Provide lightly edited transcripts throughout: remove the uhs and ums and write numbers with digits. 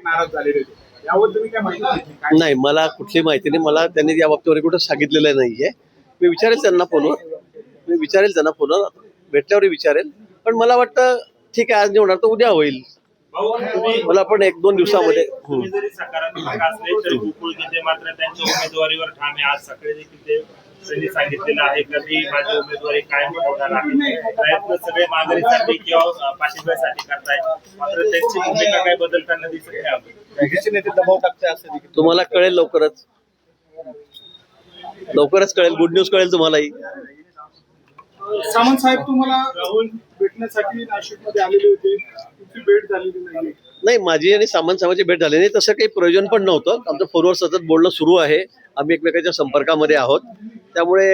नाराज झालेले होते. यावर तुम्ही काय माहिती घेतली? काय नाही, मला कुठली माहिती नाही. मला त्यांनी या बाबतीवर कुठं सांगितलेलं नाहीये. मी विचारेल त्यांना फोनवर, भेटल्यावर विचारेल. पण मला वाटतं ठीक आहे, आज नाही होणार तर उद्या होईल. मला पण 1-2 दिवसामध्ये. तुम्ही जरी सकारात्मक असले तरी गोकुळ गीते मात्र त्यांच्या उमेदवारीवर ठाम आहे. आज सकाळी देखील त्यांनी सांगितलेलं आहे कधी माझी उमेदवारी कायम ठेवणार आहे. प्रयत्न सगळे माघारीसाठी किंवा पाठिंब्यासाठी करतायत, मात्र त्यांची भूमिका काही बदलताना दिसत नाही. काँग्रेसचे नेते दबाव टाकते असं देखील तुम्हाला कळेल लवकरच कळेल. गुड न्यूज कळेल तुम्हालाही. सामंत साहेब तुम्हाला राहुल भेटण्यासाठी नाशिकमध्ये आलेले होते, तुमची भेट झालेली नाही. नाही, माझी आणि सामंत साहेबांची भेट झाली नाही. तसं काही प्रयोजन पण नव्हतं. आमचं फोनवर सतत बोलणं सुरू आहे. आम्ही एकमेकांच्या संपर्कामध्ये आहोत. त्यामुळे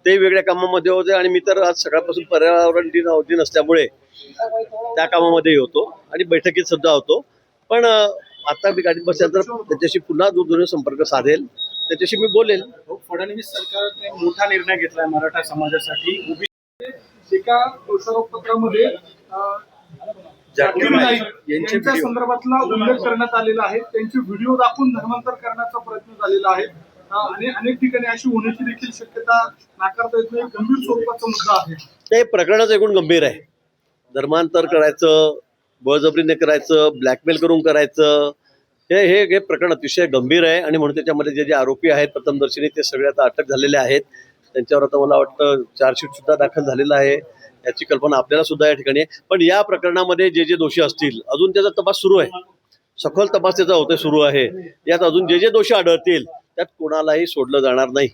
ते वेगळ्या कामामध्ये होते आणि मी तर आज सकाळपासून पर्यावरण दिन असल्यामुळे त्या कामामध्ये होतो आणि बैठकीत सुद्धा होतो. पण आता मी गाडीत बसल्यानंतर त्याच्याशी पुन्हा दूरध्वनीवर संपर्क साधेल, त्याच्याशी मी बोलेल. फडणवीस सरकारने मोठा निर्णय घेतलाय मराठा समाजासाठी. एका दोषारोप पत्रामध्ये जाकीर नाईक यांच्या संदर्भातला उल्लेख करण्यात आलेला आहे. त्यांचे व्हिडिओ दाखवून धर्मांतर करण्याचा प्रयत्न झालेला आहे आणि अनेक ठिकाणी अशी होण्याची देखील शक्यता नाकारता येत नाही. गंभीर स्वरूपाचा मुद्दा आहे. ते प्रकरणच एकूण गंभीर आहे. धर्मांतर करायचं, बळजबरीने करायचं, ब्लॅकमेल करून करायचं, हे प्रकरण अतिशय गंभीर आहे. आणि म्हणून त्याच्यामध्ये जे आरोपी आहेत प्रथमदर्शनी ते सगळे आता अटक झालेले आहेत. त्यांच्यावर आता मला वाटतं चार्जशीट सुद्धा दाखल झालेला आहे. याची कल्पना आपल्याला सुद्धा या ठिकाणी आहे. पण या प्रकरणामध्ये जे दोषी असतील अजून त्याचा तपास सुरू आहे. सखोल तपास त्याचा होतोय, सुरू आहे. यात अजून जे दोषी आढळतील त्यात कोणालाही सोडलं जाणार नाही.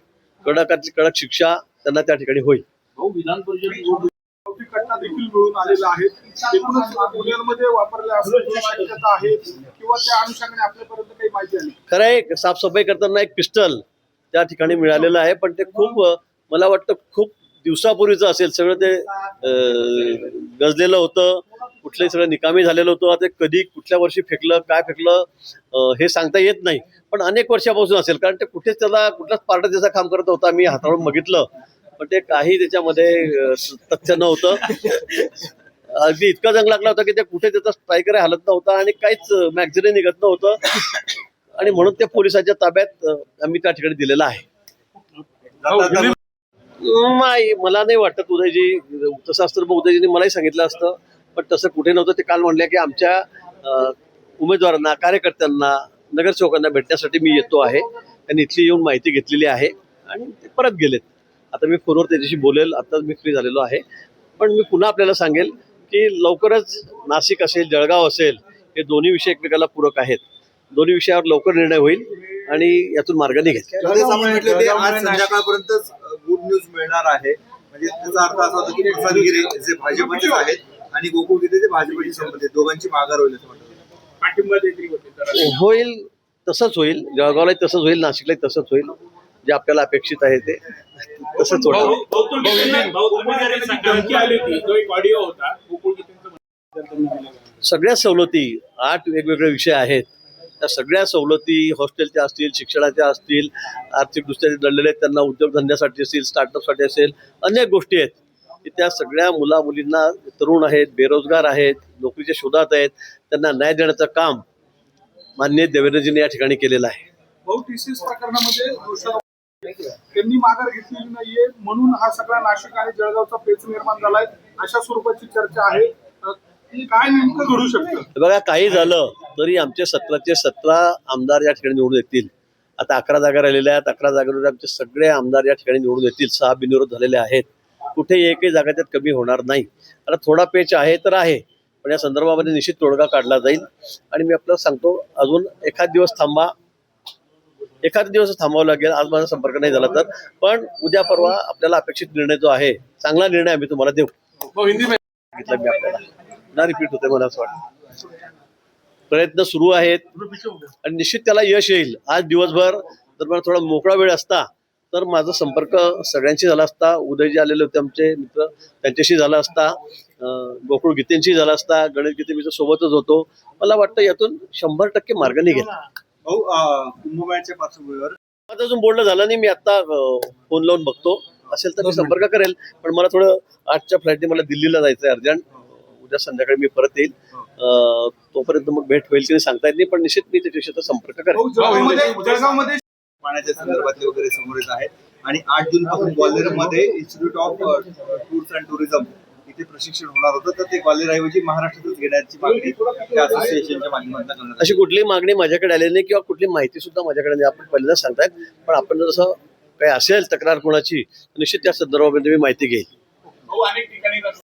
कडक शिक्षा त्यांना त्या ठिकाणी होईल. विधान परिषद घटना देखील मिळून आलेला आहे. एकूणच पुण्यामध्ये वापरल्या असल्याची शक्यता आहे किंवा त्या अनुषंगाने आपल्यापर्यंत काही माहिती आली? खरं आहे, साफसफाई करताना एक पिस्टल त्या ठिकाणी मिळालेलं आहे. पण ते खूप, मला वाटतं खूप दिवसापूर्वीचं असेल. सगळं ते गजलेलं होतं, कुठलंही सगळं निकामी झालेलं होतं. आता कधी कुठल्या वर्षी फेकलं, काय फेकलं हे सांगता येत नाही. पण अनेक वर्षापासून असेल, कारण ते कुठल्याच पार्ट त्याचं काम करत होता. मी हाताळून बघितलं, पण ते काही त्याच्यामध्ये तथ्य नव्हतं. अगदी इतका जंग लागला होता की ते कुठे त्याचा स्ट्रायकर हलत नव्हता आणि काहीच मॅगझिन निघत नव्हतं. आणि म्हणून ते पोलिसांच्या ताब्यात आम्ही त्या ठिकाणी दिलेलं आहे. नाही, मला नाही वाटत उदयजी तसं असतं. उदयजींनी मलाही सांगितलं असतं, पण तसं कुठे नव्हतं. ते काल म्हणले की आमच्या उमेदवारांना, कार्यकर्त्यांना, नगरसेवकांना भेटण्यासाठी मी येतो आहे. त्यांनी इथली येऊन माहिती घेतलेली आहे आणि ते परत गेलेत. आता मी फोनवर त्याच्याशी बोलेल. आता मी फ्री झालेलो आहे. पण मी पुन्हा आपल्याला सांगेल की लवकरच नाशिक असेल, जळगाव असेल, हे दोन्ही विषय एकमेकाला पूरक आहेत. दोन्ही विषयावर लवकर निर्णय होईल आणि यातून मार्ग निघेल. आज संध्याकाळपर्यंत गुड न्यूज मिळणार आहे. म्हणजे त्याचा अर्थ असा होता की रत्नागिरी जे भाजपचे आहेत आणि गोकुळ गीते जे भाजपचे संबंधित, दोघांची माघार होईल असं म्हणतात. पाठिंबा देखील होईल. तसंच होईल. जळगावलाही तसंच होईल, नाशिकलाही तसंच होईल. जे आपल्याला अपेक्षित आहे ते तसंच होणार. सगळ्या सवलती, 8 वेगवेगळे विषय आहेत. त्या सगळ्या सवलती हॉस्टेलच्या असतील, शिक्षणाच्या असतील, आर्थिकदृष्ट्या दडलेले आहेत त्यांना उद्योगधंद्यासाठी असतील, स्टार्टअपसाठी असेल, अनेक गोष्टी आहेत की त्या सगळ्या मुलींना, तरुण आहेत, बेरोजगार आहेत, नोकरीच्या शोधात आहेत, त्यांना न्याय देण्याचं काम माननीय देवेंद्रजींनी या ठिकाणी केलेलं आहे. TCS प्रकरणामध्ये त्यांनी माघार घेतलेली नाहीये म्हणून हा सगळा नाशिक आणि जळगावचा पेच निर्माण झालाय, अशा स्वरूपाची चर्चा आहे. काय नेमकं घडू शकतं? बघा, काही झालं तरी आमचे 17चे 17 आमदार या ठिकाणी निवडून येतील. आता 11 जागा राहिलेल्या आहेत. 11 जागेवर आमचे सगळे आमदार या ठिकाणी निवडून येतील. 6 बिनविरोध झालेले आहेत. कुठे एकही जागा त्यात कमी होणार नाही. आता थोडा पेच आहे तर आहे, पण या संदर्भामध्ये निश्चित तोडगा काढला जाईल. आणि मी आपल्याला सांगतो, अजून एखाद दिवस थांबावं लागेल. आज माझा संपर्क नाही झाला तर, पण उद्या परवा आपल्याला अपेक्षित निर्णय जो आहे, चांगला निर्णय आम्ही तुम्हाला देऊ. सांगितलं मी आपल्याला, पुन्हा रिपीट होते. मला असं वाटतं प्रयत्न सुरू आहेत आणि निश्चित त्याला यश येईल. आज दिवसभर जर मला थोडा मोकळा वेळ असता तर माझा संपर्क सगळ्यांशी झाला असता. उदयजी आलेले होते आमचे मित्र, त्यांच्याशी झाला असता. गोकुळ गीतेंशी झाला असता. गणेश गीते मी सोबतच होतो. मला वाटतं यातून 100% मार्ग निघेल. कुंभमेळ्याच्या पार्श्वभूमीवर अजून बोलणं झालं नाही. मी आता फोन लावून बघतो, असेल तर मी संपर्क करेल. पण मला थोडं 8च्या फ्लाईटने मला दिल्लीला जायचं आहे अर्जंट. उद्या संध्याकाळी मी परत येईल. तोपर्यंत मग भेट होईल की नाही सांगता येत नाही, पण निश्चित मी त्याच्याशी आता संपर्क करेन. भाऊ, जळगावमध्ये पाण्याच्या संदर्भातले वगैरे समोर येत आहेत आणि 8 जून पासून ग्वाल्हेरमध्ये institute of tours and tourism इथे प्रशिक्षण होणार होतं, तर ते ग्वाल्हेरऐवजी महाराष्ट्रातच घेण्याची मागणी त्या असोसिएशनच्या माध्यमातून करण्यात अशी कुठलीही मागणी माझ्याकडे आलेली नाही किंवा कुठली माहिती सुद्धा माझ्याकडे नाही. आपण पहिल्यांदा सांगतायत, पण आपण जर असं काही असेल तक्रार कोणाची, तर निश्चित त्या संदर्भामध्ये मी माहिती घेईल. भाऊ, अनेक ठिकाणी